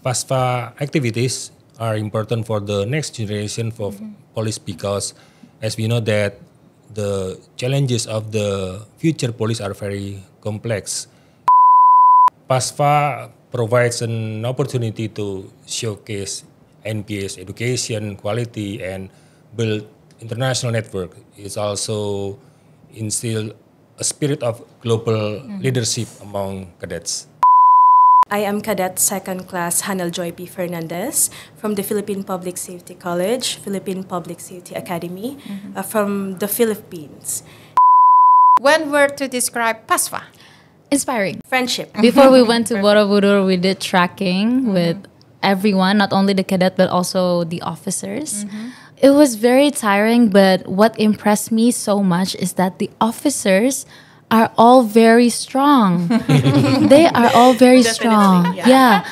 FASFA activities are important for the next generation for police because as we know that the challenges of the future police are very complex. FASFA provides an opportunity to showcase NPA's education quality and build international network. It's also instill a spirit of global leadership among cadets. I am Cadet Second Class Hanel Joy P. Fernandez from the Philippine Public Safety College, Philippine Public Safety Academy, from the Philippines. One word to describe PASFA. Inspiring. Friendship. Before we went to Borobudur, we did tracking with everyone, not only the cadet but also the officers. It was very tiring, but what impressed me so much is that the officers are all very strong. They are all very strong. Yeah.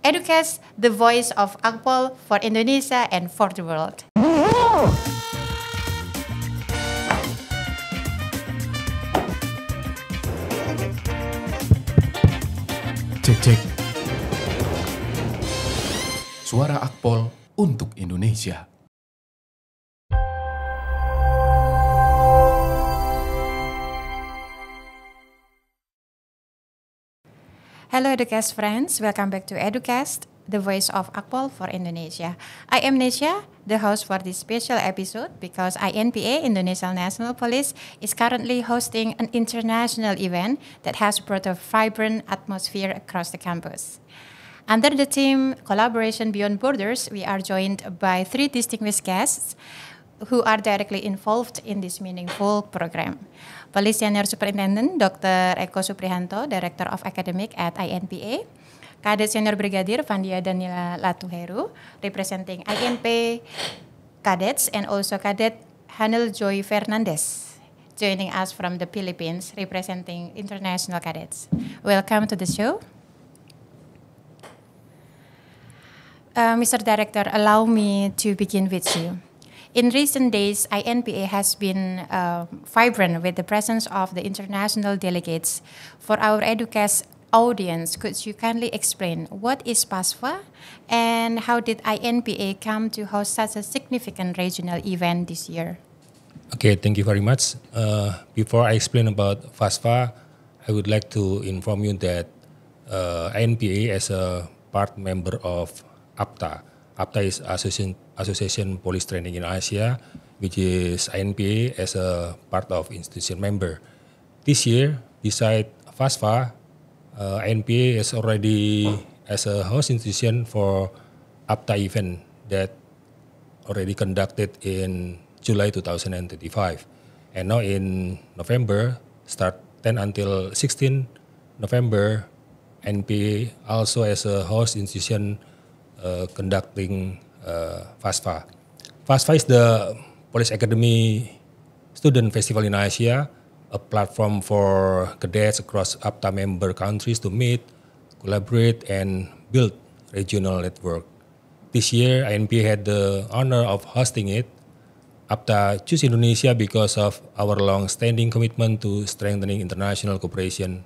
Educast, the voice of Akpol for Indonesia and for the world. Cek. Suara Akpol untuk Indonesia. Hello Educast friends, welcome back to Educast, the voice of Akpol for Indonesia. I am Nesya, the host for this special episode because INPA, Indonesian National Police, is currently hosting an international event that has brought a vibrant atmosphere across the campus. Under the theme Collaboration Beyond Borders, we are joined by three distinguished guests who are directly involved in this meaningful program. Police Senior Superintendent Dr. Eko Suprihanto, Director of Academic at INPA. Cadet Senior Brigadier Vandia Danila Latuheru, representing INPA cadets, and also Cadet Hanel Joy Fernandez, joining us from the Philippines, representing international cadets. Welcome to the show. Mr. Director, allow me to begin with you. In recent days, INPA has been vibrant with the presence of the international delegates. For our Educast audience, could you kindly explain what is PASFA and how did INPA come to host such a significant regional event this year? Okay, thank you very much. Before I explain about FASFA, I would like to inform you that INPA as a part member of APTA. APTA is Association Police Training in Asia, which is INPA as a part of institution member. This year, beside FASFA, INPA is already as a host institution for APTA event that already conducted in July 2025. And now in November, start 10 until 16 November, INPA also as a host institution conducting FASFA. FASFA is the Police Academy Student Festival in Asia, a platform for cadets across APTA member countries to meet, collaborate, and build regional network. This year, INPA had the honor of hosting it. APTA chose Indonesia because of our long-standing commitment to strengthening international cooperation.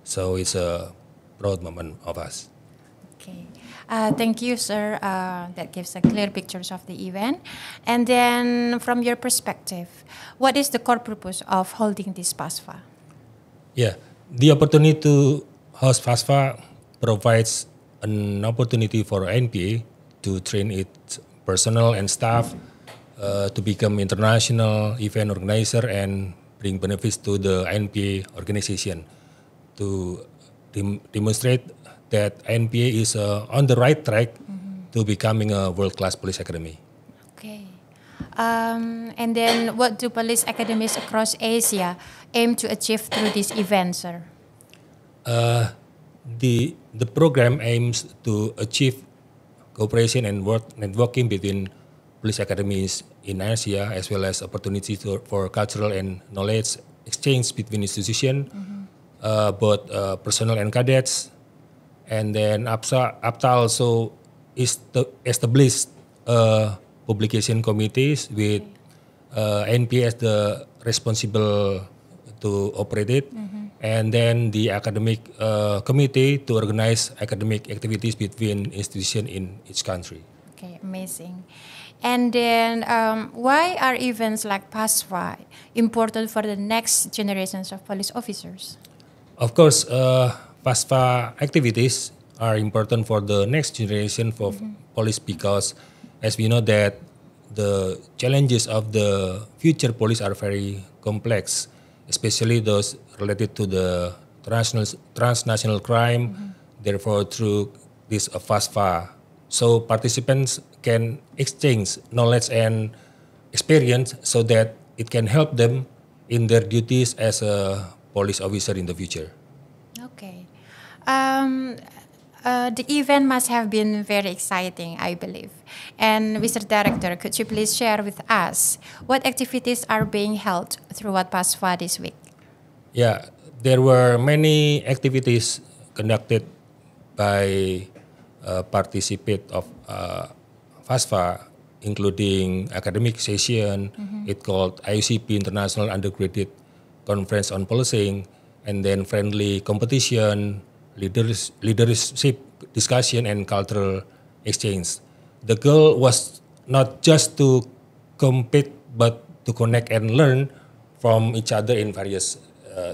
So it's a proud moment of us. Okay. Thank you, sir. That gives a clear pictures of the event. And then, from your perspective, what is the core purpose of holding this PASFA? Yeah, the opportunity to host FASFA provides an opportunity for INPA to train its personnel and staff to become international event organizer and bring benefits to the INPA organization to demonstrate that INPA is on the right track to becoming a world-class police academy. Okay. And then what do police academies across Asia aim to achieve through this event, sir? The program aims to achieve cooperation and networking between police academies in Asia, as well as opportunities for cultural and knowledge exchange between institutions, both personnel and cadets. And then APTA also established publication committees with INPA as the responsible to operate it. and then the academic committee to organize academic activities between institutions in each country. Okay, amazing. And then, why are events like PASFA important for the next generations of police officers? Of course, FASFA activities are important for the next generation for police because, as we know that the challenges of the future police are very complex, especially those related to the transnational crime. Therefore, through this FASFA, so participants can exchange knowledge and experience so that it can help them in their duties as a police officer in the future. Okay. The event must have been very exciting, I believe. And Mr. Director, could you please share with us what activities are being held throughout PASFA this week? Yeah, there were many activities conducted by participant of FASFA, including academic session, it called IUCP International Undergraduate Conference on Policing, and then friendly competition, leadership discussion, and cultural exchange. The goal was not just to compete, but to connect and learn from each other in various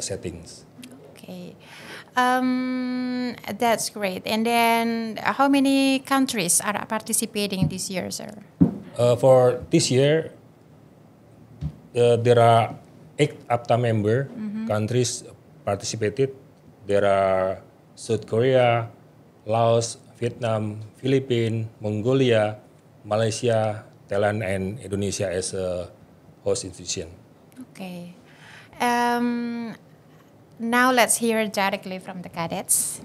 settings. Okay. That's great. And then, how many countries are participating this year, sir? For this year, there are 8 APTA member countries participated. There are South Korea, Laos, Vietnam, Philippines, Mongolia, Malaysia, Thailand, and Indonesia as a host institution. Okay. Now let's hear directly from the cadets.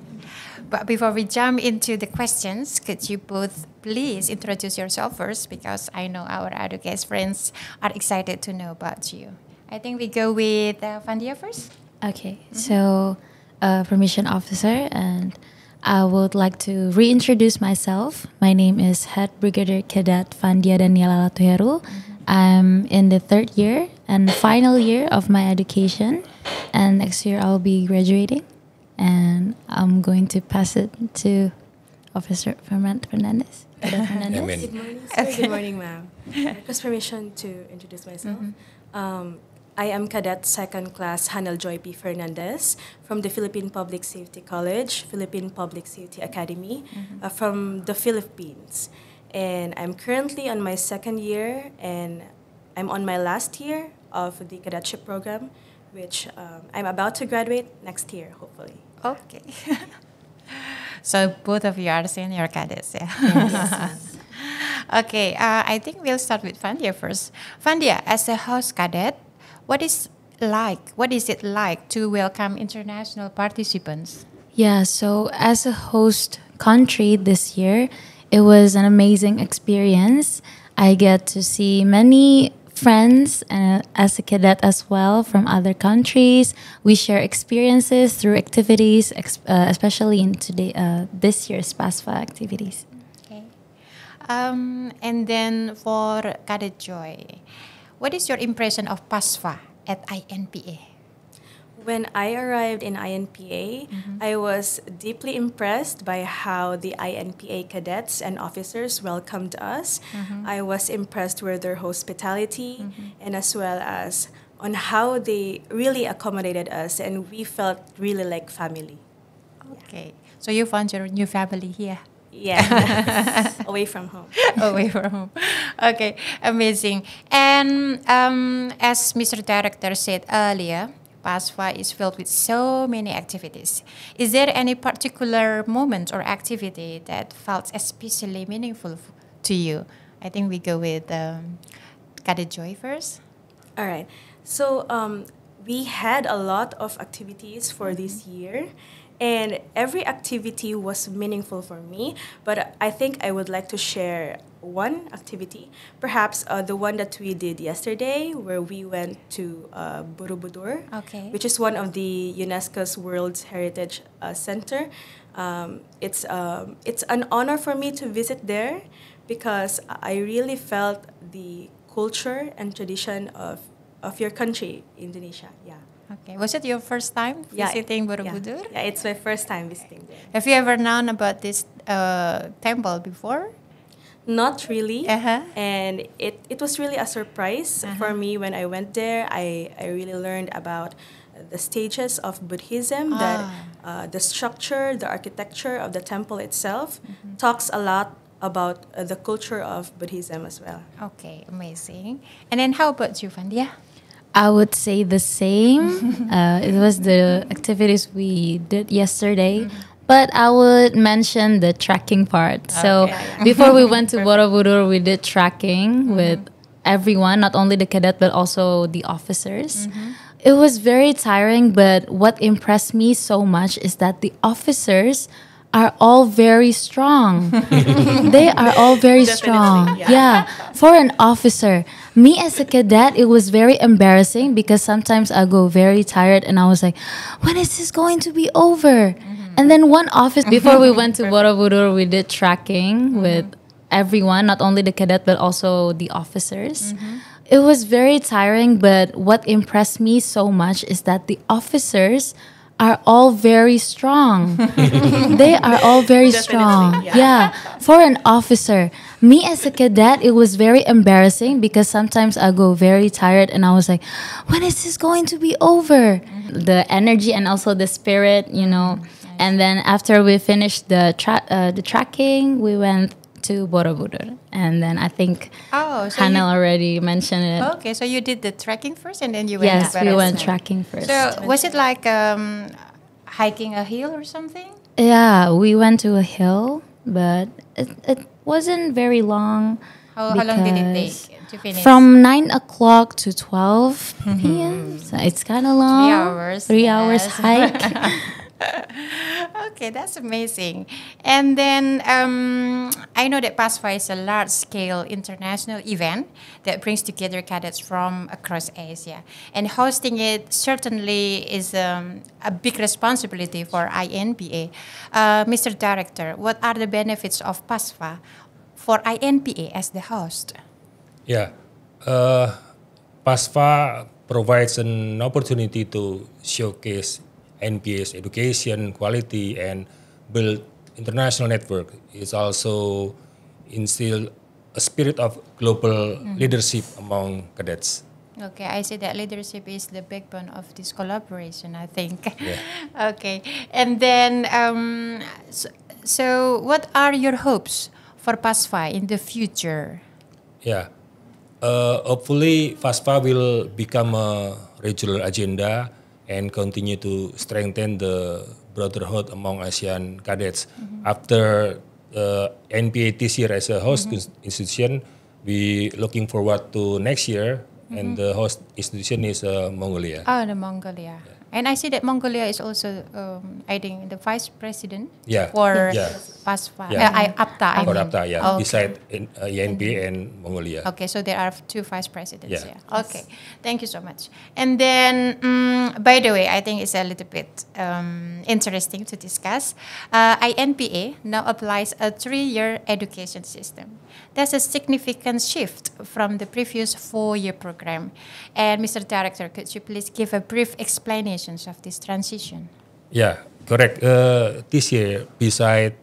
But before we jump into the questions, could you both please introduce yourself first? Because I know our Educast friends are excited to know about you. I think we go with Fandia first. Okay, so permission officer, and I would like to reintroduce myself. My name is Head Brigadier Cadet Fandia Daniela Latuheru. I'm in the 3rd year and final year of my education, and next year I'll be graduating, and I'm going to pass it to Officer Fernandez. Cadet Fernandez. Amen. Good morning, sir. Good morning, ma'am. Request permission to introduce myself. I am Cadet Second Class Hanel Joy P. Fernandez from the Philippine Public Safety College, Philippine Public Safety Academy, from the Philippines. And I'm currently on my 2nd year, and I'm on my last year of the cadetship program, which I'm about to graduate next year, hopefully. Okay. So both of you are senior cadets, yeah? Yes. Okay, I think we'll start with Fandia first. Fandia, as a host cadet, what is it like to welcome international participants? Yeah, so as a host country this year, it was an amazing experience. I get to see many friends as a cadet as well from other countries. We share experiences through activities, especially in this year's PASFA activities. Okay. And then for Cadet Joy, what is your impression of PASFA at INPA? When I arrived in INPA, I was deeply impressed by how the INPA cadets and officers welcomed us. I was impressed with their hospitality and as well as on how they really accommodated us, and we felt really like family. Okay, so you found your new family here. Yeah, away from home. Away from home. Okay, amazing. And as Mr. Director said earlier, PASFA is filled with so many activities. Is there any particular moment or activity that felt especially meaningful to you? I think we go with Cadet Joy first. All right. So we had a lot of activities for this year, and every activity was meaningful for me. But I think I would like to share one activity, perhaps the one that we did yesterday, where we went to Borobudur, Okay. which is one of the UNESCO's World Heritage Center. It's an honor for me to visit there because I really felt the culture and tradition of your country, Indonesia. Yeah. Okay. Was it your first time visiting Borobudur? Yeah, it's my first time visiting there. Have you ever known about this temple before? Not really. Uh-huh. And it was really a surprise for me when I went there. I really learned about the stages of Buddhism, that the structure, the architecture of the temple itself talks a lot about the culture of Buddhism as well. Okay, amazing. And then how about you, Vandia? I would say the same. It was the activities we did yesterday. But I would mention the trekking part. So before we went to Borobudur, we did trekking with everyone, not only the cadet, but also the officers. It was very tiring, but what impressed me so much is that the officers are all very strong. They are all very strong. Yeah. For an officer. Me as a cadet, it was very embarrassing because sometimes I go very tired and I was like, when is this going to be over? And then one office, before we went to Borobudur, we did trekking with everyone, not only the cadet, but also the officers. It was very tiring, but what impressed me so much is that the officers are all very strong. They are all very strong. Yeah. For an officer. Me as a cadet, it was very embarrassing because sometimes I go very tired and I was like, when is this going to be over? The energy and also the spirit, you know. And then after we finished the trekking, we went to Borobudur. And then I think So Hanel already mentioned it. Okay, so you did the trekking first and then you went Yes, to we went Borobudur. trekking first. So was it like hiking a hill or something? Yeah, we went to a hill, but it wasn't very long. How long did it because take to finish? From 9 o'clock to 12 p.m. So it's kind of long. 3 hours. 3 hours Yes. hike. Okay, that's amazing. And then I know that PASFA is a large-scale international event that brings together cadets from across Asia. And hosting it certainly is a big responsibility for INPA. Mr. Director, what are the benefits of PASFA for INPA as the host? Yeah, PASFA provides an opportunity to showcase NPA's education quality and build international network. It's also instill a spirit of global leadership among cadets. Okay, I see that leadership is the backbone of this collaboration, I think. Yeah. Okay, and then so what are your hopes for PASFA in the future? Yeah, hopefully FASFA will become a regular agenda and continue to strengthen the brotherhood among ASEAN cadets. After NPA this year as a host institution, we looking forward to next year, and the host institution is Mongolia. Oh, the Mongolia. And I see that Mongolia is also, I think, the vice president for PASFA. APTA, I For mean. APTA, Okay. beside ENPA and Mongolia. Okay, so there are two vice presidents. Yeah. Okay, thank you so much. And then, by the way, I think it's a little bit interesting to discuss. INPA now applies a 3-year education system. That's a significant shift from the previous 4-year program. And Mr. Director, could you please give a brief explanation of this transition? Yeah, correct. This year, beside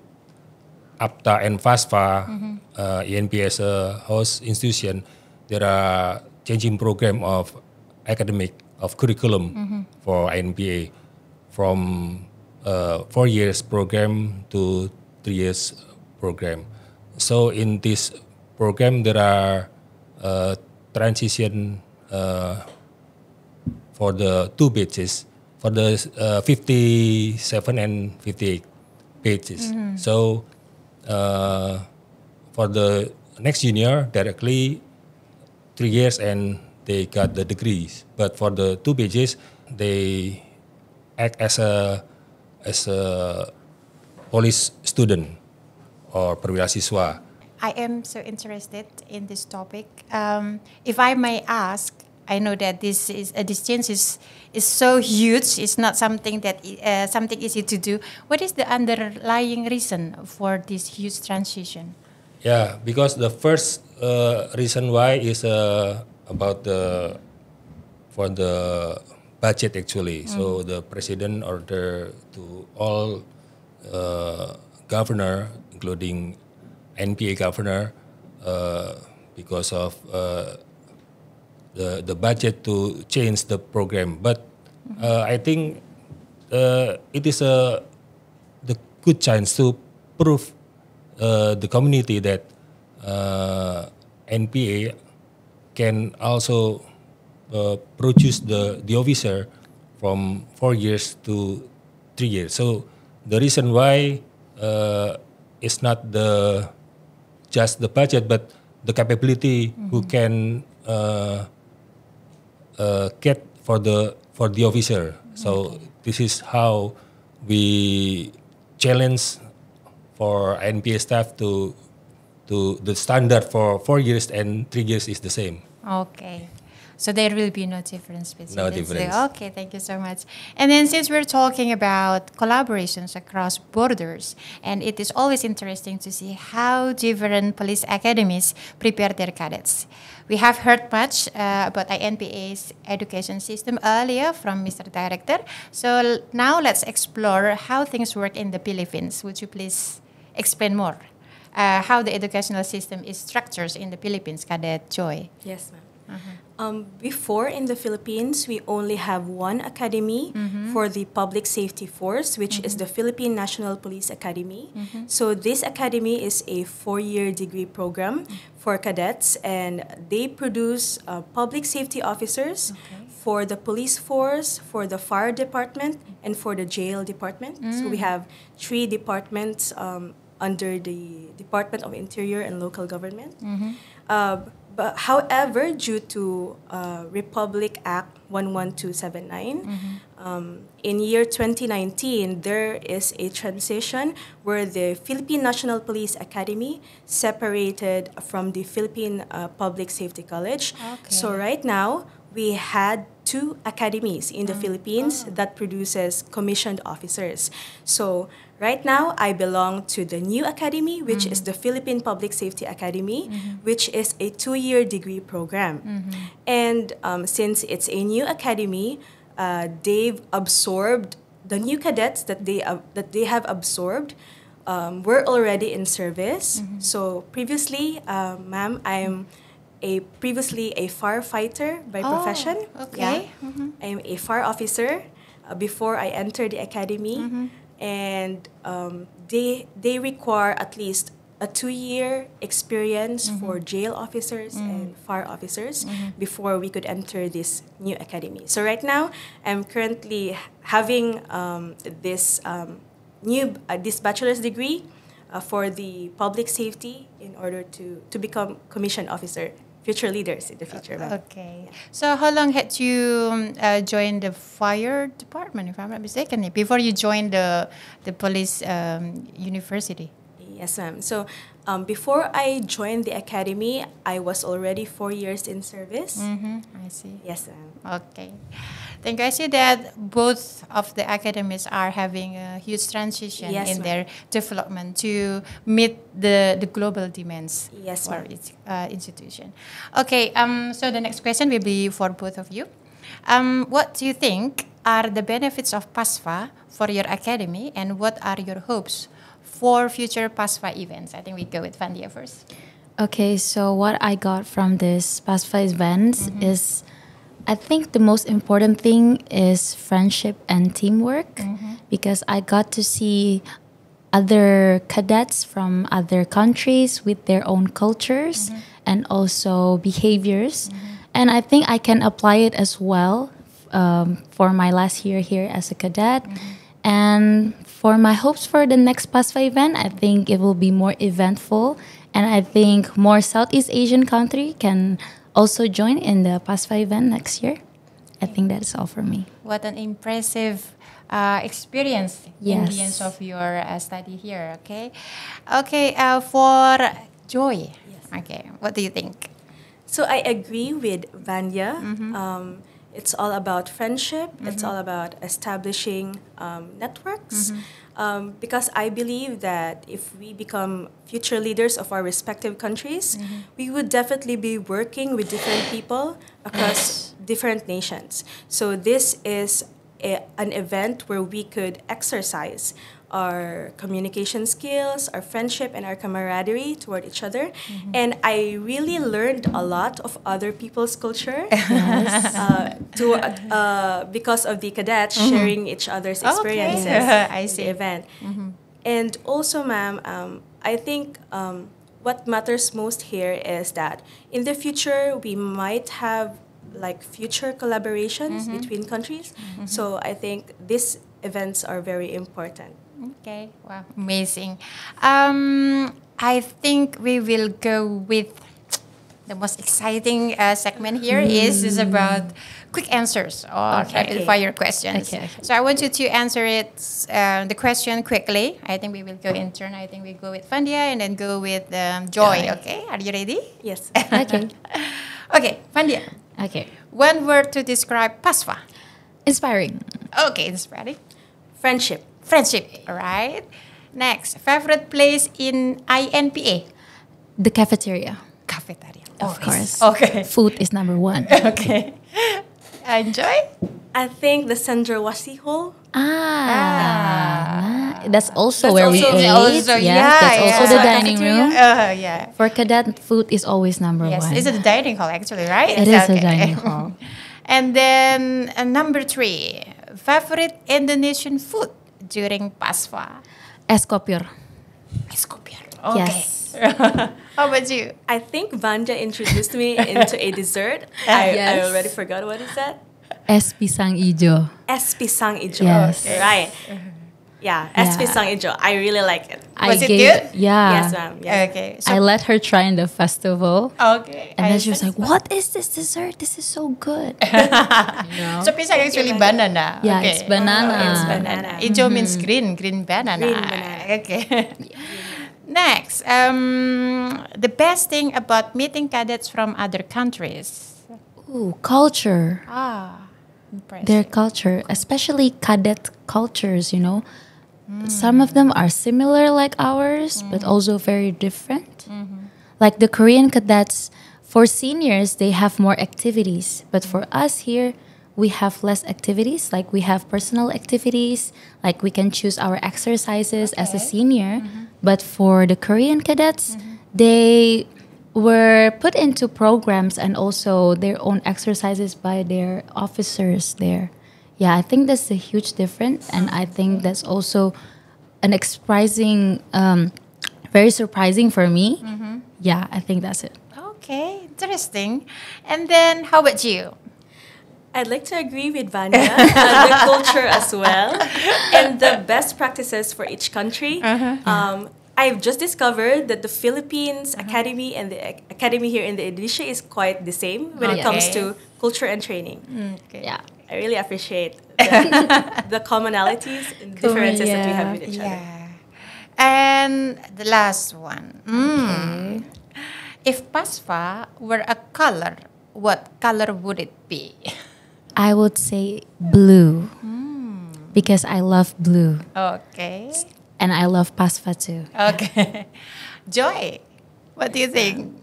APTA and FASFA, ENP as a host institution, there are changing program of curriculum for INPA from 4 years program to 3 years program. So in this program, there are transition for the 2 batches, for the 57 and 58 batches. So for the next junior, directly 3 years and they got the degrees. But for the 2 batches, they act as a police student or perwira siswa. I am so interested in this topic. If I may ask, I know that this change is so huge. It's not something that something easy to do. What is the underlying reason for this huge transition? Yeah, because the first reason why is about for the budget actually. So the president order to all governor, including NPA governor, because of the budget to change the program. But I think it is the good chance to prove the community that NPA can also produce the officer from 4 years to 3 years. So the reason why it's not just the budget, but the capability who can get for the officer. So this is how we challenge for NPA staff to the standard for 4 years and 3 years is the same. Okay. So there will be no difference between No the two. difference. Okay, thank you so much. And then since we're talking about collaborations across borders, and it is always interesting to see how different police academies prepare their cadets. We have heard much about INPA's education system earlier from Mr. Director. So now let's explore how things work in the Philippines. Would you please explain more how the educational system is structured in the Philippines, Cadet Joy? Yes, ma'am. Before in the Philippines, we only have one academy for the public safety force, which is the Philippine National Police Academy. So this academy is a 4-year degree program for cadets, and they produce public safety officers for the police force, for the fire department, and for the jail department. So we have 3 departments under the Department of Interior and Local Government. But however, due to Republic Act 11279, in year 2019, there is a transition where the Philippine National Police Academy separated from the Philippine Public Safety College. So right now, we had 2 academies in the Philippines that produces commissioned officers. So right now, I belong to the new academy, which is the Philippine Public Safety Academy, which is a 2-year degree program. And since it's a new academy, they've absorbed the new cadets that they have absorbed. Were already in service. So previously, ma'am, I'm previously a firefighter by profession. Okay. I'm a fire officer before I entered the academy, and they require at least a 2-year experience for jail officers and fire officers before we could enter this new academy. So right now, I'm currently having this this bachelor's degree for the public safety in order to become commissioned officer, future leaders in the future. Okay. So how long had you joined the fire department, if I'm not mistaken, before you joined the police university? Yes, ma'am. So before I joined the academy, I was already 4 years in service. I see. Yes, ma'am. Okay. Thank you. I see that both of the academies are having a huge transition Yes, in ma'am. their development to meet the global demands Yes, for ma'am. its institution. Okay. So the next question will be for both of you. What do you think are the benefits of PASFA for your academy, and what are your hopes for future PASFA events? I think we go with Vandia first. Okay, so what I got from this PASFA events is, I think the most important thing is friendship and teamwork, because I got to see other cadets from other countries with their own cultures and also behaviors. And I think I can apply it as well for my last year here as a cadet. And for my hopes for the next PASFA event, I think it will be more eventful. And I think more Southeast Asian country can also join in the PASFA event next year. I think that is all for me. What an impressive experience in the end of your study here. Okay, for Joy. Okay, what do you think? So I agree with Vanya. It's all about friendship. It's all about establishing networks. Because I believe that if we become future leaders of our respective countries, we would definitely be working with different people across different nations. So this is an event where we could exercise our communication skills, our friendship, and our camaraderie toward each other. And I really learned a lot of other people's culture because of the cadets sharing each other's experiences I in see. the event. And also, ma'am, I think what matters most here is that in the future we might have like future collaborations between countries. So I think these events are very important. Okay, wow, amazing. I think we will go with the most exciting segment here is about quick answers or rapid fire questions. Okay. So I want you to answer it the question quickly. I think we will go in turn. I think we go with Fandia and then go with Joy. Okay, are you ready? Yes. Okay. Okay, Fandia. Okay. One word to describe PASFA. Inspiring. Okay, inspiring. Friendship. Friendship. All right. Next, favorite place in INPA. The cafeteria. Cafeteria. Of course. Okay. Food is number one. Okay. Enjoy. I think the Cendrawasih Hall. That's also That's where we also- ate. also- yes, yeah, that's also yeah. the dining room. Yeah. For cadet, food is always number Yes, one. it's a dining hall actually, right? It is a Okay. dining hall. And then number 3, favorite Indonesian food during PASFA. Es kopior. Es kopior. Okay. Yes. How about you? I think Vanja introduced me into a dessert. I Yes. already forgot what is that. Es pisang ijo. Es pisang ijo. Yes. Right. Yeah, es Yeah. pisang ijo. I really like it. Was it good? Yeah. Yes, ma'am. Yes. Okay. I let her try in the festival. Okay. And then she was like, "What is this dessert? This is so good." So pisang actually banana. Yeah, okay. it's banana. It's banana. Ijo means green banana. Green banana. Okay. Next, the best thing about meeting cadets from other countries. Ooh, culture. Impressive. Their culture, especially cadet cultures, you know. Some of them are similar like ours, but also very different. Like the Korean cadets, for seniors, they have more activities. But for us here, we have less activities. Like we have personal activities, like we can choose our exercises as a senior. But for the Korean cadets, they were put into programs and also their own exercises by their officers there. Yeah, I think that's a huge difference, and I think that's also an very surprising for me. Yeah, I think that's it. Okay, interesting. And then how about you? I'd like to agree with Vanya, the culture as well, and the best practices for each country. I've just discovered that the Philippines Academy and the academy here in the Indonesia is quite the same when it comes Okay. to culture and training. Okay. Yeah. I really appreciate the commonalities and differences that we have with each other. Yeah. And the last one. If PASFA were a color, what color would it be? I would say blue because I love blue Okay. and I love PASFA too. Okay. Joy, what do you think?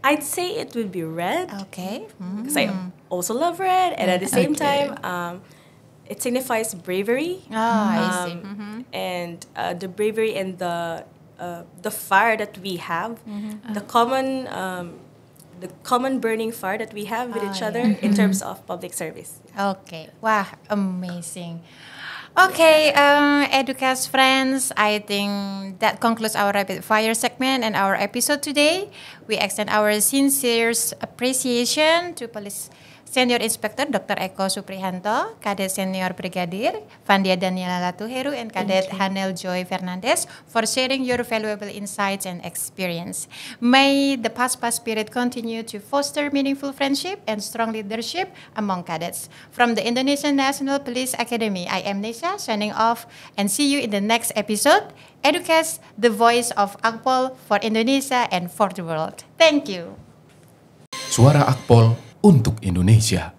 I'd say it would be red Okay. because I also love red, and at the same time, it signifies bravery. I see. And the bravery and the fire that we have, the common burning fire that we have with each other in terms of public service. Okay. Wow, amazing. Okay, Educast friends, I think that concludes our rapid fire segment and our episode today. We extend our sincere appreciation to Police Senior Inspector Dr. Eko Suprihanto, Cadet Senior Brigadier Vandia Daniela Latuheru, and Cadet Hanel Joy Fernandez for sharing your valuable insights and experience. May the PASFA spirit continue to foster meaningful friendship and strong leadership among cadets. From the Indonesian National Police Academy, I am Nesha, signing off, and see you in the next episode. Educast, the voice of Akpol for Indonesia and for the world. Thank you. Suara Akpol untuk Indonesia.